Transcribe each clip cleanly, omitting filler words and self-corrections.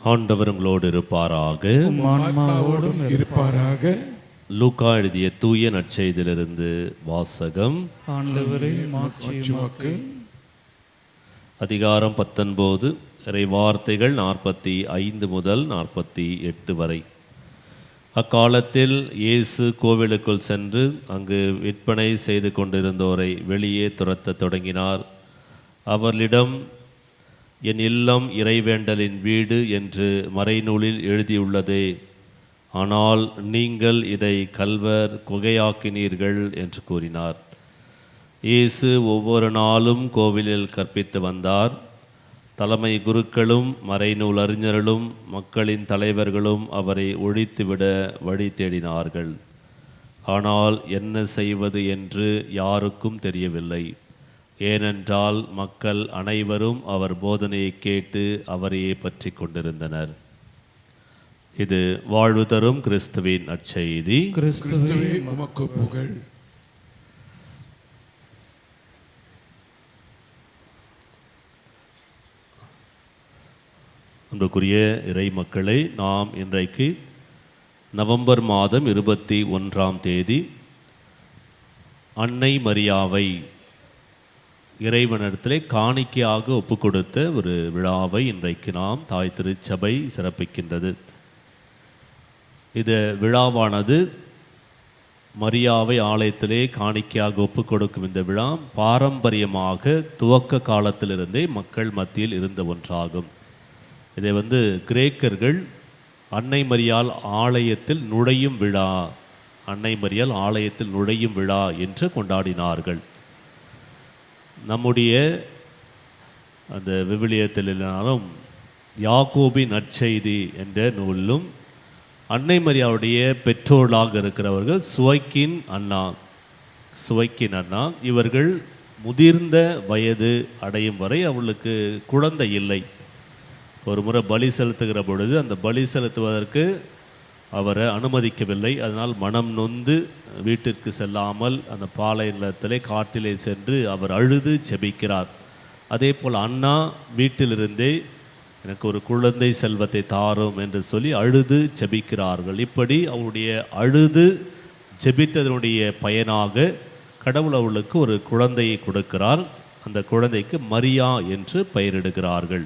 ஆண்டவர் உங்களோடு இருப்பாராக. ஆன்மாவோடும் இருப்பாராக. லூக்கா எழுதிய தூய நற்செய்தியிலிருந்து வாசகம். ஆண்டவரே மாட்சி உமக்கு. அதிகாரம் 19, இறை வார்த்தைகள் 45 முதல் 48 வரை. அக்காலத்தில் இயேசு கோவிலுக்குள் சென்று அங்கு விற்பனை செய்து கொண்டிருந்தோரை வெளியே துரத்தத் தொடங்கினார். அவர்களிடம், என் இல்லம் இறைவேண்டலின் வீடு என்று மறைநூலில் எழுதியுள்ளதே, ஆனால் நீங்கள் இதை கள்வர் குகையாக்கினீர்கள் என்று கூறினார். இயேசு ஒவ்வொரு நாளும் கோவிலில் கற்பித்து வந்தார். தலைமை குருக்களும் மறைநூல் அறிஞர்களும் மக்களின் தலைவர்களும் அவரை ஒழித்துவிட வழி தேடினார்கள். ஆனால் என்ன செய்வது என்று யாருக்கும் தெரியவில்லை. ஏனென்றால் மக்கள் அனைவரும் அவர் போதனையை கேட்டு அவரையே பற்றி கொண்டிருந்தனர். இது வாழ்வு தரும் கிறிஸ்துவின் நற்செய்தி. கிறிஸ்துவே உமக்கு புகழ். அன்புக்குரிய இறை மக்களை, நாம் இன்றைக்கு நவம்பர் மாதம் 21ஆம் தேதி அன்னை மரியாவை இறைவனிடத்திலே காணிக்கையாக ஒப்பு கொடுத்த ஒரு விழாவை இன்றைக்கு நாம் தாய் திருச்சபை சிறப்பிக்கின்றது. இந்த விழாவானது மரியாவை ஆலயத்திலே காணிக்கையாக ஒப்பு கொடுக்கும் இந்த விழா பாரம்பரியமாக துவக்க காலத்திலிருந்தே மக்கள் மத்தியில் இருந்த ஒன்றாகும். இதை கிரேக்கர்கள் அன்னை மரியாள் ஆலயத்தில் நுழையும் விழா, அன்னை மரியாள் ஆலயத்தில் நுழையும் விழா என்று கொண்டாடினார்கள். நம்முடைய அந்த விவிலியத்திலும் யாக்கோபின் நற்செய்தி என்ற நூலிலும் அன்னை மரியாளுடைய பெற்றோர்களாக இருக்கிறவர்கள் சுவைக்கின் அண்ணா இவர்கள் முதிர்ந்த வயது அடையும் வரை அவளுக்கு குழந்தை இல்லை. ஒரு முறை பலி செலுத்துகிற பொழுது அந்த பலி செலுத்துவதற்கு அவரை அனுமதிக்கவில்லை. அதனால் மனம் நொந்து வீட்டிற்கு செல்லாமல் அந்த பாலைநிலத்திலே காட்டிலே சென்று அவர் அழுது ஜெபிக்கிறார். அதே போல் அண்ணா வீட்டிலிருந்தே எனக்கு ஒரு குழந்தை செல்வத்தை தாரும் என்று சொல்லி அழுது ஜெபிக்கிறார்கள். இப்படி அவருடைய அழுது ஜெபித்ததனுடைய பயனாக கடவுள் அவளுக்கு ஒரு குழந்தையை கொடுக்கிறார். அந்த குழந்தைக்கு மரியா என்று பெயரிடுகிறார்கள்.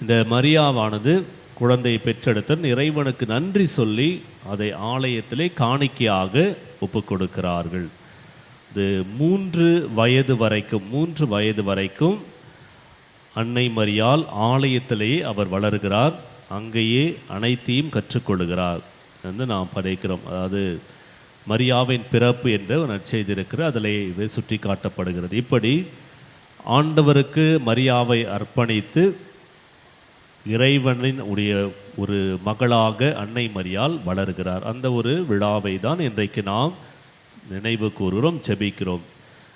இந்த மரியாவானது குழந்தையை பெற்றெடுத்த இறைவனுக்கு நன்றி சொல்லி அதை ஆலயத்திலே காணிக்கையாக ஒப்பு கொடுக்கிறார்கள். இது 3 வயது வரைக்கும் அன்னை மரியாள் ஆலயத்திலேயே அவர் வளர்கிறார். அங்கேயே அனைத்தையும் கற்றுக்கொள்கிறார் என்று நாம் படிக்கிறோம். அதாவது மரியாவின் பிறப்பு என்ற ஒரு நற்செய்தி இருக்கிற அதிலே இது சுட்டி காட்டப்படுகிறது. இப்படி ஆண்டவருக்கு மரியாவை அர்ப்பணித்து இறைவனின் உடைய ஒரு மகளாக அன்னை மரியாள் வளர்கிறார். அந்த ஒரு விழாவை தான் இன்றைக்கு நாம் நினைவு கூறுகிறோம், ஜெபிக்கிறோம்.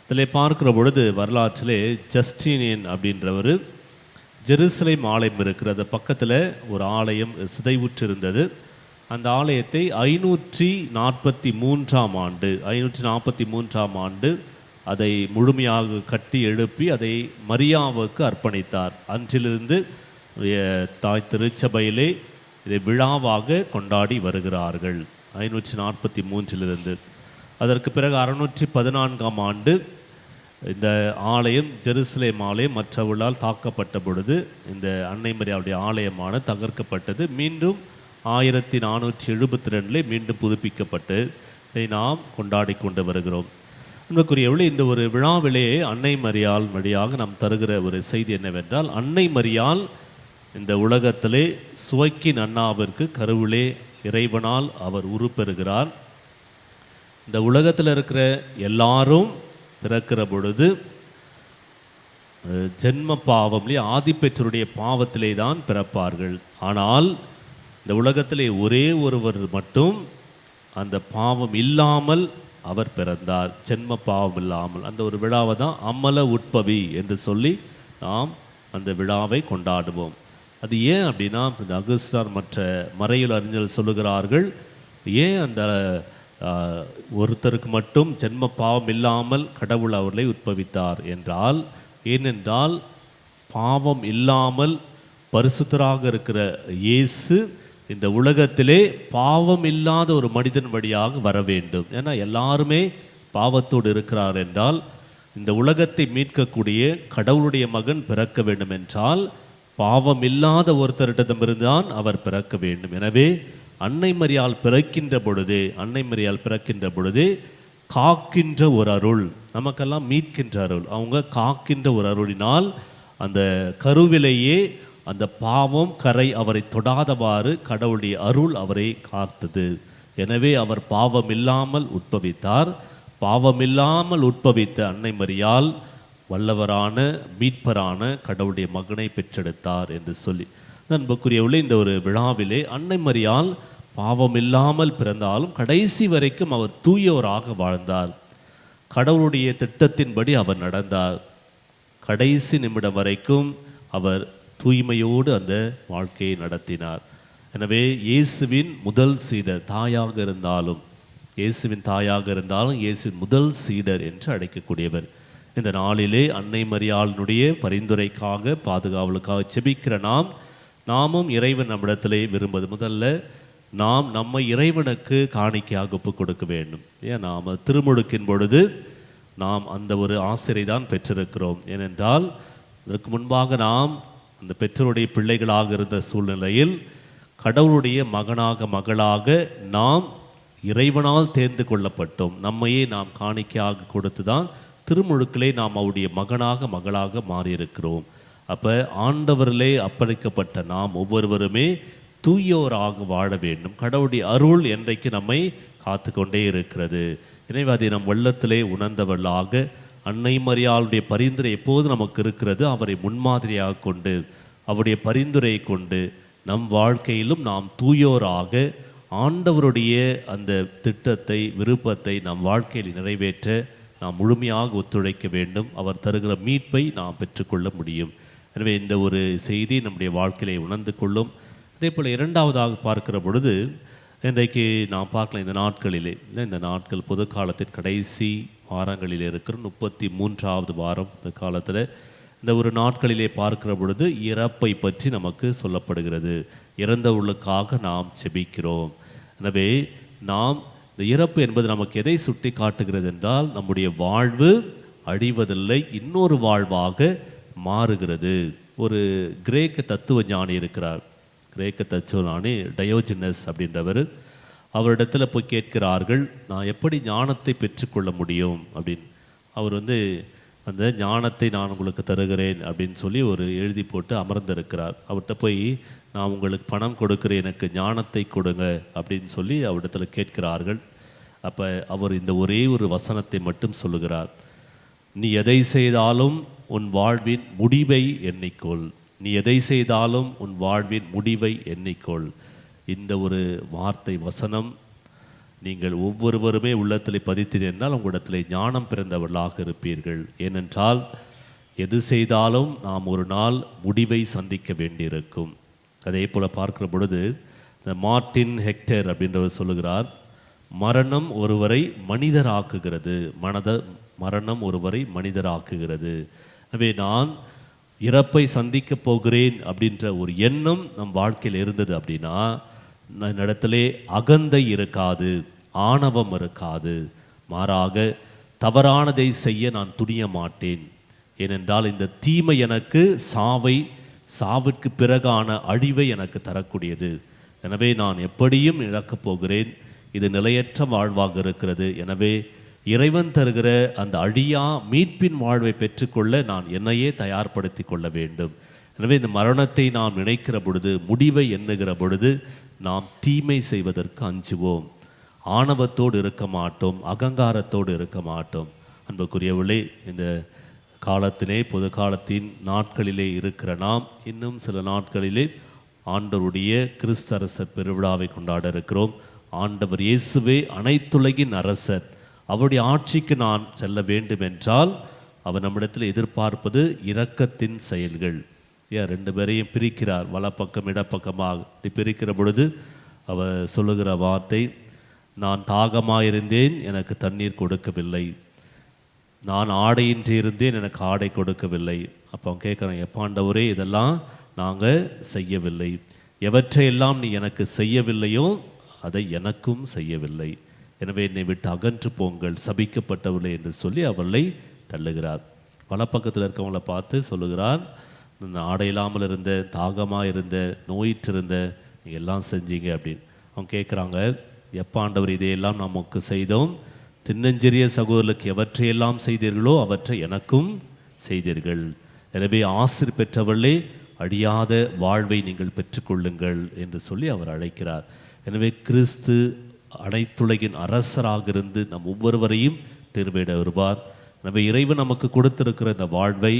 இதில் பார்க்கிற பொழுது வரலாற்றிலே ஜஸ்டினியன் அப்படின்றவர் ஜெருசலேம் ஆலயம் இருக்கிறது பக்கத்தில் ஒரு ஆலயம் சிதைவுற்று இருந்தது. அந்த ஆலயத்தை 543ஆம் ஆண்டு அதை முழுமையாக கட்டி எழுப்பி அதை மரியாவுக்கு அர்ப்பணித்தார். அன்றிலிருந்து தாய் திருச்சபையிலே இதை விழாவாக கொண்டாடி வருகிறார்கள் 543. அதற்கு பிறகு 614ஆம் ஆண்டு இந்த ஆலயம் ஜெருசலேம் ஆலயம் மற்றவர்களால் தாக்கப்பட்ட பொழுது இந்த அன்னை மரியாவுடைய ஆலயமான தகர்க்கப்பட்டது. மீண்டும் 1472 மீண்டும் புதுப்பிக்கப்பட்டு இதை நாம் கொண்டாடி கொண்டு வருகிறோம். அன்புக்குரியவர்களே, இந்த ஒரு விழாவிலே அன்னை மரியாள் வழியாக நாம் தருகிற ஒரு செய்தி என்னவென்றால், அன்னை மரியாள் இந்த உலகத்திலே சுவைக்கின் அண்ணாவிற்கு கருவிலே இறைவனால் அவர் உருப்பெறுகிறார். இந்த உலகத்தில் இருக்கிற எல்லாரும் பிறக்கிற பொழுது ஜென்ம பாவம்லேயே ஆதிப்பெற்றருடைய பாவத்திலே தான் பிறப்பார்கள். ஆனால் இந்த உலகத்திலே ஒரே ஒருவர் மட்டும் அந்த பாவம் இல்லாமல் அவர் பிறந்தார், ஜென்ம பாவம் இல்லாமல். அந்த ஒரு விழாவை தான் அம்மல உட்பவி என்று சொல்லி நாம் அந்த விழாவை கொண்டாடுவோம். அது ஏன் அப்படின்னா, இந்த அகுஸ்தார் மற்ற மறையில் அறிஞர்கள் சொல்லுகிறார்கள், ஏன் அந்த ஒருத்தருக்கு மட்டும் ஜென்ம பாவம் இல்லாமல் கடவுள் அவர்களை உட்பவித்தார் என்றால், ஏனென்றால் பாவம் இல்லாமல் பரிசுத்தராக இருக்கிற இயேசு இந்த உலகத்திலே பாவம் இல்லாத ஒரு மனிதன் வழியாக வர வேண்டும். ஏன்னா எல்லாருமே பாவத்தோடு இருக்கிறார் என்றால் இந்த உலகத்தை மீட்கக்கூடிய கடவுளுடைய மகன் பிறக்க வேண்டும் என்றால் பாவம் இல்லாத ஒருத்தரிடமிருந்து தான் அவர் பிறக்க வேண்டும். எனவே அன்னை மரியாள் பிறக்கின்ற பொழுதே காக்கின்ற ஒரு அருள், நமக்கெல்லாம் மீட்கின்ற அருள், அவங்க காக்கின்ற ஒரு அருளினால் அந்த கருவிலேயே அந்த பாவம் கரை அவரை தொடாதவாறு கடவுளுடைய அருள் அவரை காத்தது. எனவே அவர் பாவம் இல்லாமல் உட்பவித்தார். பாவமில்லாமல் உட்பவித்த அன்னை மரியாள் வல்லவரான மீட்பரான கடவுளுடைய மகனை பெற்றெடுத்தார் என்று சொல்லி அன்புக்குரியவர்களே, இந்த ஒரு விழாவிலே அன்னை மரியாள் பாவம் இல்லாமல் பிறந்தாலும் கடைசி வரைக்கும் அவர் தூயோராக வாழ்ந்தார். கடவுளுடைய திட்டத்தின்படி அவர் நடந்தார். கடைசி நிமிடம் வரைக்கும் அவர் தூய்மையோடு அந்த வாழ்க்கையை நடத்தினார். எனவே இயேசுவின் முதல் சீடர் இயேசுவின் தாயாக இருந்தாலும் இயேசுவின் முதல் சீடர் என்று அழைக்கக்கூடியவர். இந்த நாளிலே அன்னை மரியாளினுடைய பரிந்துரைக்காக பாதுகாவலுக்காக செபிக்கிற நாமும் இறைவன் நம்மிடத்திலே விரும்புவது முதல்ல நாம் நம்மை இறைவனுக்கு காணிக்கையாக ஒப்பு கொடுக்க வேண்டும். ஏன் நாம் திருமுழுக்கின் பொழுது நாம் அந்த ஒரு ஆசிரியை தான் பெற்றிருக்கிறோம். ஏனென்றால் அதற்கு முன்பாக நாம் அந்த பெற்றோருடைய பிள்ளைகளாக இருந்த சூழ்நிலையில் கடவுளுடைய மகளாக நாம் இறைவனால் தேர்ந்து கொள்ளப்பட்டோம். நம்மையே நாம் காணிக்கையாக கொடுத்து தான் திருமுழுக்கிலே நாம் அவருடைய மகளாக மாறியிருக்கிறோம். அப்போ ஆண்டவரிலே அப்பளிக்கப்பட்ட நாம் ஒவ்வொருவருமே தூயோராக வாழ வேண்டும். கடவுளுடைய அருள் என்றைக்கு நம்மை காத்து கொண்டே இருக்கிறது. எனவே அதை நம் உள்ளத்திலே உணர்ந்தவர்களாக அன்னை மரியாளுடைய பரிந்துரை எப்போது நமக்கு இருக்கிறது, அவரை முன்மாதிரியாக கொண்டு அவருடைய பரிந்துரையை கொண்டு நம் வாழ்க்கையிலும் நாம் தூயோராக ஆண்டவருடைய அந்த திட்டத்தை விருப்பத்தை நம் வாழ்க்கையில் நிறைவேற்ற நாம் முழுமையாக ஒத்துழைக்க வேண்டும். அவர் தருகிற மீட்பை நாம் பெற்றுக்கொள்ள முடியும். எனவே இந்த ஒரு செய்தி நம்முடைய வாழ்க்கையிலே உணர்ந்து கொள்ளும். அதே போல் இரண்டாவதாக பார்க்கிற பொழுது இன்றைக்கு நாம் பார்க்கலாம், இந்த நாட்கள் பொது காலத்தின் கடைசி வாரங்களில் இருக்கிற 33வது வாரம். இந்த காலத்தில் இந்த ஒரு நாட்களிலே பார்க்கிற பொழுது இறப்பை பற்றி நமக்கு சொல்லப்படுகிறது. இறந்தவர்களுக்காக நாம் செபிக்கிறோம். எனவே நாம் இந்த இறப்பு என்பது நமக்கு எதை சுட்டி காட்டுகிறது என்றால் நம்முடைய வாழ்வு அழிவதில்லை, இன்னொரு வாழ்வாக மாறுகிறது. ஒரு கிரேக்க தத்துவ ஞானி இருக்கிறார். கிரேக்க தத்துவ ஞானி டயோஜினஸ் அப்படின்றவர். அவரிடத்தில் போய் கேட்கிறார்கள், நான் எப்படி ஞானத்தை பெற்றுக்கொள்ள முடியும் அப்படின்னு. அவர் அந்த ஞானத்தை நான் உங்களுக்கு தருகிறேன் அப்படின்னு சொல்லி ஒரு எழுதி போட்டு அமர்ந்திருக்கிறார். அவர்கிட்ட போய் நான் உங்களுக்கு பணம் கொடுக்குறேன், எனக்கு ஞானத்தை கொடுங்க அப்படின்னு சொல்லி அவரிடத்தில் கேட்கிறார்கள். அப்போ அவர் இந்த ஒரே ஒரு வசனத்தை மட்டும் சொல்லுகிறார், நீ எதை செய்தாலும் உன் வாழ்வின் முடிவை எண்ணிக்கொள். நீ எதை செய்தாலும் உன் வாழ்வின் முடிவை எண்ணிக்கொள். இந்த ஒரு வார்த்தை வசனம் நீங்கள் ஒவ்வொருவருமே உள்ளத்தில் பதித்தீர்கள், உங்களிடத்தில் ஞானம் பிறந்தவர்களாக இருப்பீர்கள். ஏனென்றால் எது செய்தாலும் நாம் ஒரு நாள் முடிவை சந்திக்க வேண்டியிருக்கும். அதே போல் பார்க்கிற பொழுது இந்த மார்ட்டின் ஹெக்டர் அப்படின்றவர் சொல்லுகிறார், மரணம் ஒருவரை மனிதராக்குகிறது. மரணம் ஒருவரை மனிதராக்குகிறது. எனவே நான் இறப்பை சந்திக்க போகிறேன் அப்படின்ற ஒரு எண்ணம் நம் வாழ்க்கையில் இருந்தது அப்படின்னா இடத்திலே அகந்தை இருக்காது, ஆணவம் இருக்காது. மாறாக தவறானதை செய்ய நான் துணிய மாட்டேன். ஏனென்றால் இந்த தீமை எனக்கு சாவிற்கு பிறகான அழிவை எனக்கு தரக்கூடியது. எனவே நான் எப்படியும் இழக்கப் போகிறேன். இது நிலையற்ற வாழ்வாக இருக்கிறது. எனவே இறைவன் தருகிற அந்த அழியா மீட்பின் வாழ்வை பெற்றுக்கொள்ள நான் என்னையே தயார்படுத்தி கொள்ள வேண்டும். எனவே இந்த மரணத்தை நாம் நினைக்கிற பொழுது, முடிவை எண்ணுகிற பொழுது நாம் தீமை செய்வதற்கு அஞ்சுவோம். ஆணவத்தோடு இருக்க மாட்டோம், அகங்காரத்தோடு இருக்க மாட்டோம். அன்புக்குரியவர்களே, இந்த காலத்திலே பொது காலத்தின் நாட்களிலே இருக்கிற நாம் இன்னும் சில நாட்களிலே ஆண்டவருடைய கிறிஸ்தரசர் பெருவிழாவை கொண்டாட இருக்கிறோம். ஆண்டவர் இயேசுவே அனைத்துலகின் அரசர். அவருடைய ஆட்சிக்கு நான் செல்ல வேண்டும் என்றால் அவர் நம்மிடத்தில் எதிர்பார்ப்பது இரக்கத்தின் செயல்கள். ஏன் ரெண்டு பேரையும் பிரிக்கிறார், வலப்பக்கம் இடப்பக்கமாக பிரிக்கிற பொழுது அவர் சொல்லுகிற வார்த்தை, நான் தாகமாயிருந்தேன், எனக்கு தண்ணீர் கொடுக்கவில்லை. நான் ஆடையின்றி இருந்தேன், எனக்கு ஆடை கொடுக்கவில்லை. அப்போ அவன் கேட்குறான், எப்பாண்டவரே இதெல்லாம் நாங்கள் செய்யவில்லை. எவற்றையெல்லாம் நீ எனக்கு செய்யவில்லையோ அதை எனக்கும் செய்யவில்லை. எனவே என்னை விட்டு அகன்று போங்கள் சபிக்கப்பட்டவர்களே என்று சொல்லி அவளை தள்ளுகிறார். வலப்பக்கத்தில் இருக்கவங்கள பார்த்து சொல்லுகிறார், ஆடை இல்லாமல் இருந்த, தாகமாக இருந்த, நோயிற்றிருந்த, நீங்கள் எல்லாம் செஞ்சீங்க அப்படின்னு. அவங்க கேட்குறாங்க, எப்போ ஆண்டவர் இதையெல்லாம் நமக்கு செய்தோம்? தின்னஞ்சிறிய சகோதரர்களுக்கு எவற்றையெல்லாம் செய்தீர்களோ அவற்றை எனக்கும் செய்தீர்கள். எனவே ஆசீர் பெற்றவர்களே அழியாத வாழ்வை நீங்கள் பெற்றுக்கொள்ளுங்கள் என்று சொல்லி அவர் அழைக்கிறார். எனவே கிறிஸ்து அனைத்துலகின் அரசராக இருந்து நம் ஒவ்வொருவரையும் திருவிட வருவார். எனவே இறைவன் நமக்கு கொடுத்திருக்கிற இந்த வாழ்வை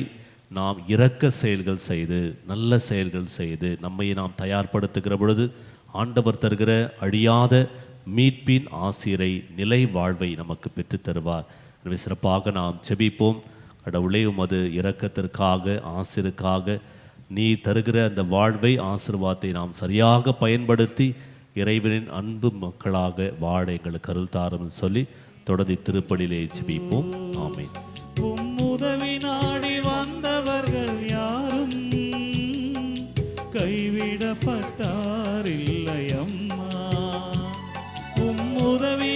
நாம் இரக்க செயல்கள் செய்து, நல்ல செயல்கள் செய்து நம்மை நாம் தயார்படுத்துகிற பொழுது ஆண்டவர் தருகிற அழியாத மீட்பின் ஆசிரை, நிலை வாழ்வை நமக்கு பெற்று தருவார். எனவே சிறப்பாக நாம் செபிப்போம். கடவுளே, உமது இரக்கத்திற்காக, ஆசிருக்காக நீ தருகிற அந்த வாழ்வை, ஆசீர்வாதத்தை நாம் சரியாக பயன்படுத்தி இறைவனின் அன்பு மக்களாக வாழ எங்களுக்கு அருள் தாரும் சொல்லி தொடர்ந்து திருப்பலியிலே ஜெபிப்போம். ஆமென். உதவி நாடி வந்தவர்கள் யாரும் கைவிடப்பட்டார் இல்லையம்மா. உதவி